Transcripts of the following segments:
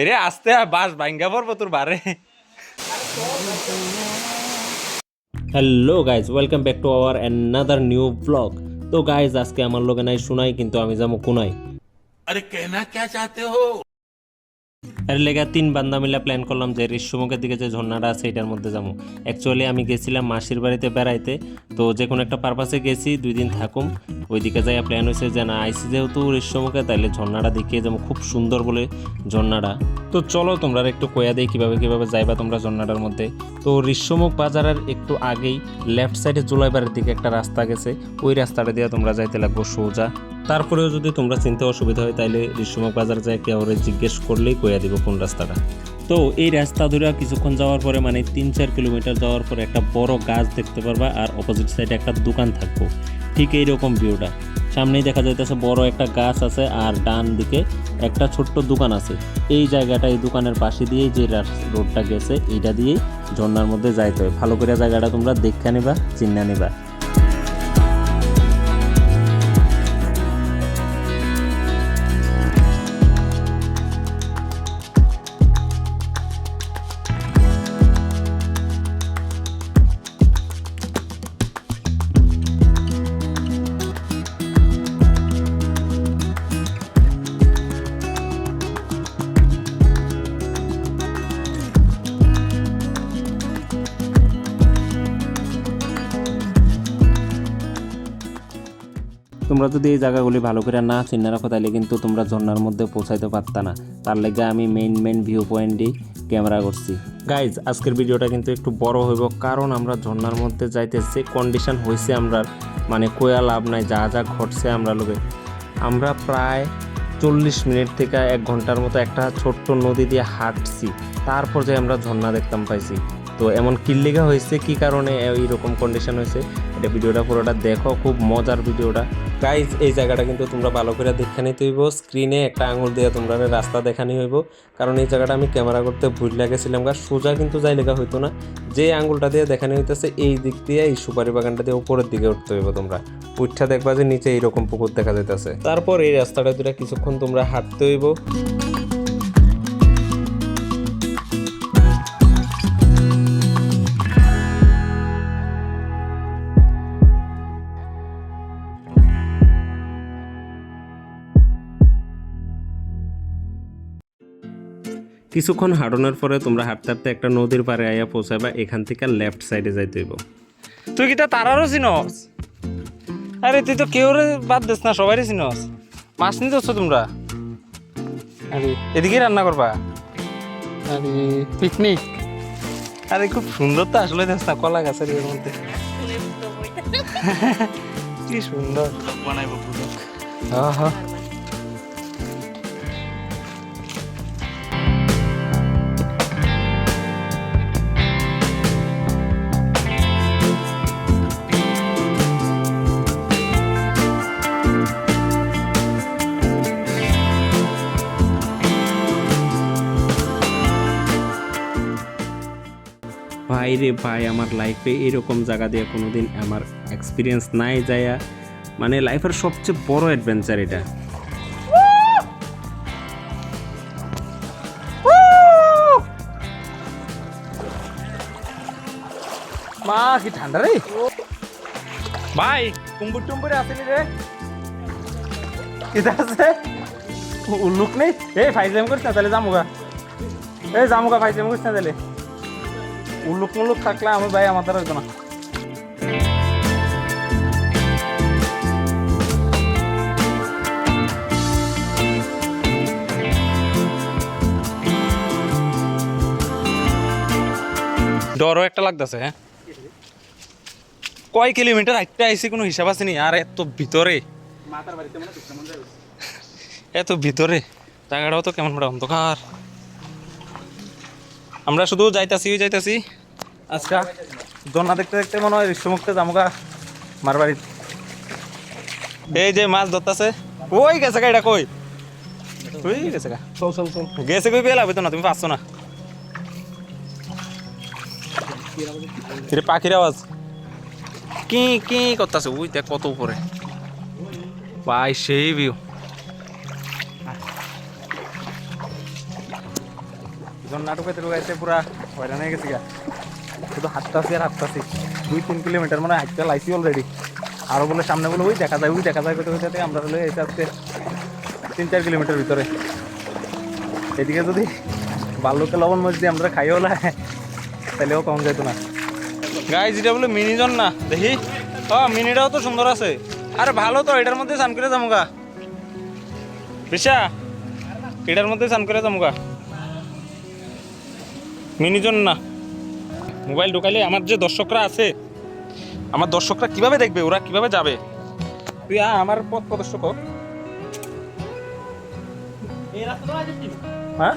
এরে আস্তে বাস ভাঙ্গা পড়বো তোর বারে। Hello guys, welcome back to our another new blog. তো গাইজ, আজকে আমার লোকে নাই শোনাই, কিন্তু আমি যাবো কোনাই। अरे कहना क्या चाहते हो? এর লেগে 3 বান্দা মিলে প্ল্যান করলাম যে ঋষ্যমুখের দিকে যে ঝর্ণাটা আছে এটার মধ্যে যাবো। অ্যাকচুয়ালি আমি গেছিলাম মাসির বাড়িতে বেড়াইতে, তো যে কোনো একটা পারপাসে গেছি, 2 দিন থাকুম। ওইদিকে যাইয়া প্ল্যান হয়েছে যে না, আইসি যেহেতু ঋষ্যমুখে, তাইলে ঝর্ণাটা দেখিয়ে যাবো, খুব সুন্দর বলে ঝর্ণাটা। তো চলো তোমরা একটু কয়া দেই কিভাবে কিভাবে যাইবা তোমরা ঝর্ণাটার মধ্যে। তো ঋষ্যমুখ বাজারের একটু আগেই লেফট সাইডে জুলাইবাড়ির দিকে একটা রাস্তা গেছে, ওই রাস্তাটা দিয়ে তোমরা যাইতে লাগবো সোজা। তারপরেও যদি তোমরা চিনতে অসুবিধা হয়, তাইলে ঋষ্যমুখ বাজার যায় কেউ জিজ্ঞেস করলেই কইয়া দিব কোন রাস্তাটা। তো এই রাস্তা ধরে কিছুক্ষণ যাওয়ার পরে, মানে 3-4 কিলোমিটার যাওয়ার পরে একটা বড় গাছ দেখতে পারবা, আর অপোজিট সাইডে একটা দোকান থাকবো। ঠিক এইরকম ভিউটা সামনেই দেখা যাইতেছে, বড় একটা গাছ আছে, আর ডান দিকে একটা ছোট্ট দোকান আছে। এই জায়গাটা, এই দোকানের পাশে দিয়ে যে রোডটা গেছে, এইটা দিয়েই ঝর্ণার মধ্যে যাইতে হয়। ভালো করে জায়গাটা তোমরা দেখে নিবা, চিন্না নিবা। তোমরা যদি এই জায়গাগুলি ভালো করে না চিনে রাখো, তাহলে কিন্তু তোমরা ঝর্ণার মধ্যে পৌঁছাইতে পারতা না। তার লেগে আমি মেইন ভিউ পয়েন্টেই ক্যামেরা করছি। গাইজ, আজকের ভিডিওটা কিন্তু একটু বড় হইব, কারণ আমরা ঝর্ণার মধ্যে যাইতেছে কন্ডিশন হয়েছে আমরা, মানে কোয়া লাভ নাই, যা যা ঘটছে আমরা লোকে। আমরা প্রায় 40 মিনিট থেকে 1 ঘন্টার মতো একটা ছোট্ট নদী দিয়ে হাঁটছি, তারপর যে আমরা ঝর্ণা দেখতাম পাইছি। তো এমন কিল্লিগা হয়েছে, কি কারণে এইরকম কন্ডিশন হয়েছে, এটা ভিডিওটা পুরোটা দেখো, খুব মজার ভিডিওটা। গাইজ, এই জায়গাটা কিন্তু তোমরা ভালো করে দেখে নিতে হইব। স্ক্রিনে একটা আঙুল দিয়ে তোমরা রাস্তা দেখানি হইব, কারণ এই জায়গাটা আমি ক্যামেরা করতে ভুল লাগেছিলাম। সোজা কিন্তু যাই লেখা হইতো না, যে আঙুলটা দিয়ে দেখানি হইতেছে এই দিক দিয়ে, এই সুপারি বাগানটা দিয়ে উপরের দিকে উঠতে হইব। তোমরা উঠটা দেখবা যে নিচে এইরকম পুকুর দেখা যাইতেছে। তারপর এই রাস্তাটা দুটা কিছুক্ষণ তোমরা হাঁটতে হইব। কিছুক্ষণ হাঁটানোর পরে তোমরা হাঁটতে হাঁটতে একটা নদীর পাড়ে আইয়া পৌঁছাবা। এখান থেকে লেফট সাইডে যাইতে হইব। তুই কি তা তারারও চিনস? আরে তুই তো কেউ বাদ দিস না, সবারই চিনস। মাছ নিতে হচ্ছ তোমরা? আরে এদিকে রান্না করবা? আরে পিকনিক? আরে খুব সুন্দর তো আসলে দেখ না, কলা গাছের এর মধ্যে কি সুন্দর বানাইবো। হ্যাঁ হ্যাঁ, ভাই রে ভাই, আমার লাইফে এরকম জায়গা দিয়ে কোনোদিন আমার এক্সপিরিয়েন্স নাই যায়া, মানে লাইফের সবচেয়ে বড় অ্যাডভেঞ্চার এটা। মা কি ঠান্ডা রে ভাই। কুম্বুর টুম্বুরে আসেনি রে, কিটা আছে উল্লুক নেই। এই ফাইজলাম করিস না, তাহলে জামুগা। এই জামুগা ফাইজলাম করিস না, তাহলে উল্লুক মুল্লুক থাকলে আমার ভাই আমার দ্বারা হইতো না। ডরও একটা লাগতেছে। হ্যাঁ, কয় কিলোমিটার হাইটটা আইসি কোনো হিসাব আছে নি? আর এত ভিতরে, এত ভিতরে জায়গাটাও তো কেমন বড় অন্ধকার। আমরা শুধু যাইতাছি আজকে ঝর্ণা দেখতে দেখতে মনে হয় ঋষ্যমুখতে জামুকা মার বাড়ি। এই যে মাছ ধরতেছে, ওই গেছে গা, এটা কই ওই গেছে গা, গেছে কই পেয়ে লাগবে তো না, তুমি পাচ্ছ না। পাখির আওয়াজ কি কি করতেছে, ওই দেখ কত উপরে ভাই, সেই ভিউ। ঝর্ণাটু পেতে লুকাইতে পুরা হয়রান হয়ে গেছি গা, শুধু হাঁটতাছি আর হাঁটতাছি, 2-3 কিলোমিটার মানে হাঁটতে লাইছি অলরেডি। আরও বলে সামনে বলে ওই দেখা যায় কোথাও কোথাতে, আমরা হলে এসে আসতে 3-4 কিলোমিটার ভিতরে। এদিকে যদি বাল্যকে লবণ মরিচ দিয়ে আমরা খাইও না তাহলেও কম যেত না। গাইজ এটা বলে মিনি ঝর্ণা, দেখি মিনিটাও তো সুন্দর আছে। আরে ভালো তো, এটার মধ্যে স্নান করে যাবো গা বিশা, এটার মধ্যে স্নান করে যাবো গা। মিনি ঝর্ণা মোবাইল ঢুকাইলে আমার যে দর্শকরা আছে, আমার দর্শকরা কিভাবে দেখবে, ওরা কিভাবে যাবে? তুই আমার পথ প্রদর্শক হোক। হ্যাঁ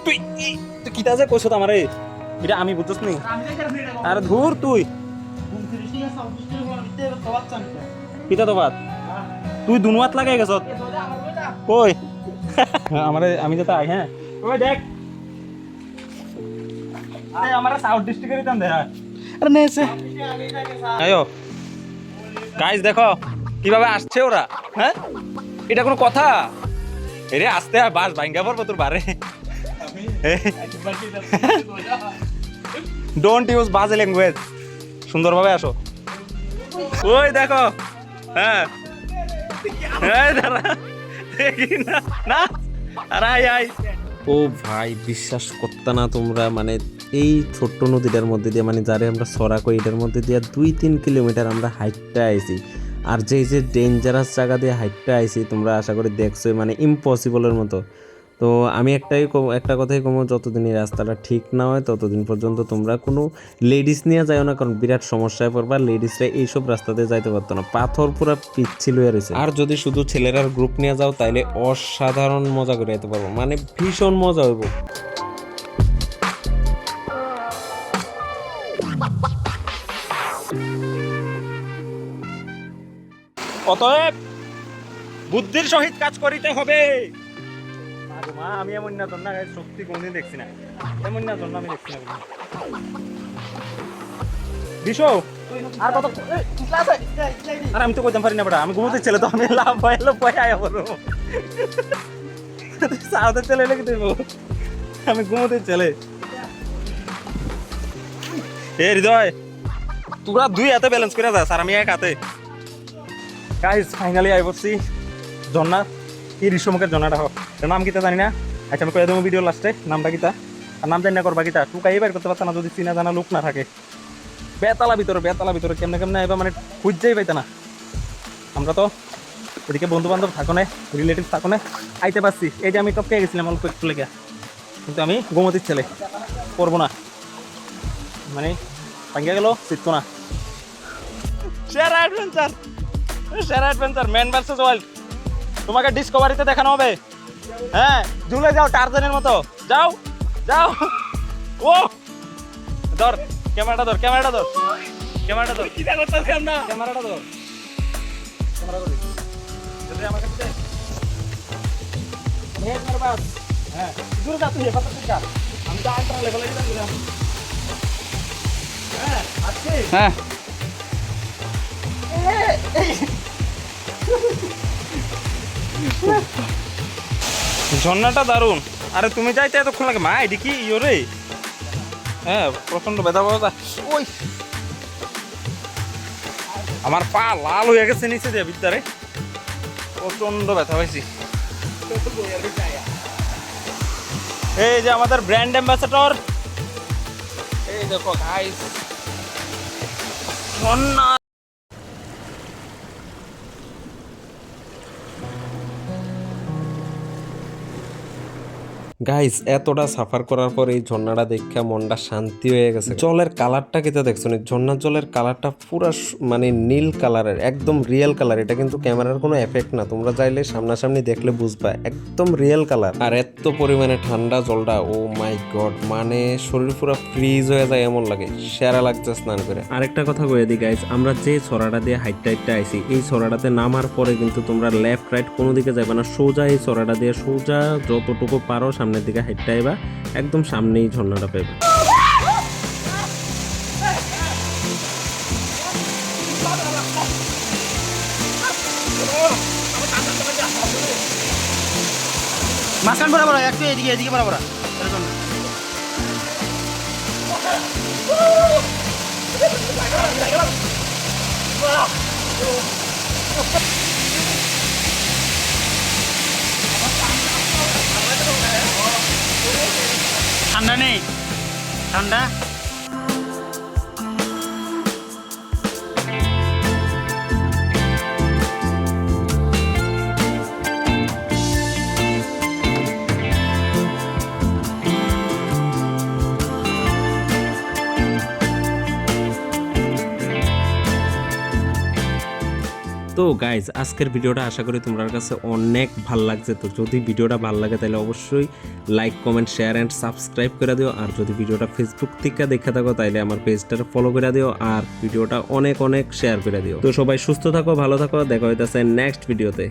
তুই তুই কিতা যে কইছ আমারে, এটা আমি বুঝছস নি? আরে ধুর তুই কিতা তো বাদ, তুই দুনুয়াত লাগাই গেছ কই আমারে, আমি যেটা আই। হ্যাঁ ওই দেখ আমারা সাউথ ডিস্ট্রিক্টের ইতাম দেখা। আরে নেছে আয়ো গাইস দেখো কিভাবে আসছে ওরা। হ্যাঁ এটা কোনো কথা? এরে আসতে আর বাস ভাঙ্গা পড়বো তোর বারে। ডোন্ট ইউজ বাজে ল্যাঙ্গুয়েজ, সুন্দরভাবে আসো। ওই দেখো হ্যাঁ দাঁড়া দেখি না না আরে আই ও ভাই বিশ্বাস করতে না তোমরা, মানে এই ছোট্ট নদীটার মধ্যে দিয়ে, মানে যারে আমরা সরা কই, এটার মধ্যে দিয়ে 2-3 কিলোমিটার আমরা হাইটটা আইছি। আর যে ডেঞ্জারাস জায়গা দিয়ে হাইটটা আইছি তোমরা আশা করি দেখছোই, মানে ইম্পসিবলের মতো। তো আমি একটা কথাই কমো, যতদিন এই রাস্তাটা ঠিক না হয় ততদিন পর্যন্ত তোমরা কোনো লেডিস নিয়ে যাও না, কারণ বিরাট সমস্যায় পড়বা। লেডিসরা এইসব রাস্তাতে যাইতে পারতো না, পাথর পুরা পিচ্ছিল হয়ে রয়েছে। আর যদি শুধু ছেলেরার গ্রুপ নিয়ে যাও তাহলে অসাধারণ মজা করে যেতে পারবো, মানে ভীষণ মজা হইব। অতএব বুদ্ধির সহিত কাজ করিতে হবে। মা আমি এমন না জন্য সত্যি কোনদিন দেখছি না, এমন না জন্য আমি দেখছি না বিশো। আর কত আর আমি তো কইতাম পারি না বেটা, আমি ঘুমোতে ছেলে তো, আমি লাভ হইলো পয় আয়া বলো সাউথের ছেলে লেগে দেব, আমি ঘুমোতে ছেলে। এ হৃদয় তোরা দুই হাতে ব্যালেন্স করে যাস আর আমি এক হাতে। গাইস ফাইনালি আই পড়ছি ঝর্ণা, এই ঋষ্যমুখের ঝর্ণাটা হোক, নাম কিতা জানি না। আচ্ছা আমি কয়ে দেবো ভিডিও লাস্টে নামটা কিতা, আর নাম জানি না করবা কিতা, টুকাই বাইর করতে পারতা না যদি চিনা জানা লোক না থাকে। বেতালা ভিতরে কেমনে এবার মানে খুঁজতেই পাইতা না। আমরা তো এদিকে বন্ধু বান্ধব থাকো না, রিলেটিভ থাকো না, আইতে পারছি। এই যে আমি টপকে গেছিলাম অল্প একটু লেগে, কিন্তু আমি গোমতির ছেলে, করবো না, মানে ভাঙ্গিয়া গেল চিত্ত না। সেরা অ্যাডভেঞ্চার ম্যান ভার্সেস ওয়াইল্ড, তোমাকে ডিসকভারিতে দেখানো হবে। হ্যাঁ ঝুলে যাও টারজানের মতো, যাও যাও। ও ধর ক্যামেরাটা ধর ক্যামেরাটা ধর যদি আমার কাছে হ্যাঁ দূরে যা, তুই এবার আমি তো আন্টার লেভেলে দিলাম। হ্যাঁ আজকে হ্যাঁ ঝর্ণাটা দারুণ। আরে তুমি যাইতে এতক্ষণ লাগে মা, এটি কি ইয়োরে? হ্যাঁ প্রচন্ড ব্যথা ব্যথা, ওই আমার পা লাল হয়ে গেছে নিচে দিয়ে বিদ্যারে, প্রচন্ড ব্যথা পাইছি। এই যে আমাদের ব্র্যান্ড অ্যাম্বাসেডর, এই দেখো গাইস ঝর্ণা। গাইস এতটা সাফার করার পর এই ঝর্ণাটা দেখে মনটা শান্তি হয়ে গেছে। জলের কালারটা কেটে দেখছো না, ঝর্ণার জলের কালারটা পুরা মানে নীল কালারের, একদম রিয়েল কালার। এটা কিন্তু ক্যামেরার কোনো এফেক্ট না, তোমরা চাইলে সামনাসামনি দেখলে বুঝবা, একদম রিয়েল কালার। আর এত পরিমাণে ঠান্ডা জলটা, ও মাই গড, মানে শরীর পুরো ফ্রিজ হয়ে যায় এমন লাগে, সেরা লাগছে স্নান করে। আরেকটা কথা কয়ে দিই গাইস, আমরা যে ছড়াটা দিয়ে হাইটটা আইছি, এই ছড়াটাতে নামার পরে কিন্তু তোমরা লেফট রাইট কোনো দিকে যাবে না, সোজা এই ছড়াটা দিয়ে সোজা যতটুকু পারো সামনের দিকে হাইটটা আইবা, একদম সামনেই ঝর্ণাটা পাইবে। মাঝখান বরাবর একটু এদিকে এদিকে বরাবর এরকম। ঠান্ডা নেই ঠান্ডা তো গাইজ আজকের ভিডিওটা আশা করি তোমার কাছে অনেক ভাল লাগছে। তো যদি ভিডিওটা ভালো লাগে তাহলে অবশ্যই like comment share and subscribe করে দিও। আর যদি ভিডিওটা ফেসবুক থেকে দেখে থাকো তাহলে আমার পেজটা ফলো করে দিও আর ভিডিওটা অনেক অনেক শেয়ার করে দিও। তো সবাই সুস্থ থাকো, ভালো থাকো, দেখা হইতেছে নেক্সট ভিডিওতে।